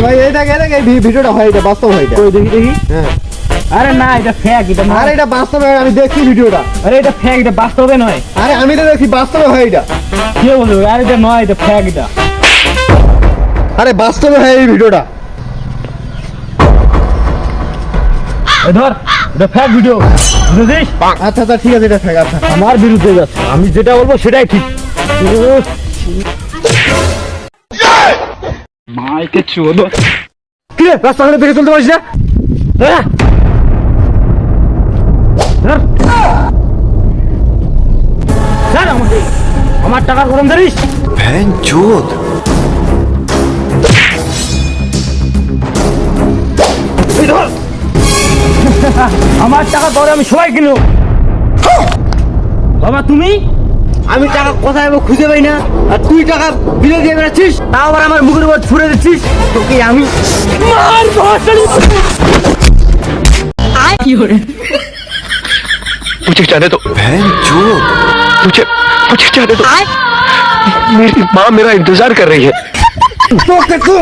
ভাই এই দেখ এই ভিডিওটা হয়, এটা বাস্তব হয় এটা। কই দেখি দেখি। হ্যাঁ আরে না এটা ফেক, এটা না। আরে এটা বাস্তবে হয়, আমি দেখছি ভিডিওটা। আরে এটা ফেক, এটা বাস্তবে নয়। আরে আমি তো দেখছি বাস্তবে হয় এটা। কে বললো? আরে এটা নয়, এটা ফেক এটা। আরে বাস্তবে হয় এই ভিডিওটা। এই ধর, এটা ফেক ভিডিও, বুঝেছিস? আচ্ছা আচ্ছা ঠিক আছে, এটা ফেক। আচ্ছা আমার বিরুদ্ধে যাচ্ছে, আমি যেটা বলবো সেটাই ঠিক। মাইকে চোদ কি রে, রাস্তাঘাটে দেখে চলতে পারিস না? হ্যাঁ? ধর। ছাড় আমাকে, আমার টাকা গরম ধরিস। भैंचोद এই ধর। আমার টাকা ধরে আমি সবাই কিনব। বাবা তুমি? আমি টাকা কোথায় খুঁজে পাই না, আর তুই টাকা বিলে দিয়ে বেড়াচ্ছিস, তাও আবার আমার মুখের উপর ছুড়ে দিচ্ছিস। তোকে আমি মার मुझे जाने दो भैंचोद मुझे मुझे जाने दो मेरी माँ मेरा इंतजार कर रही है তোকে তো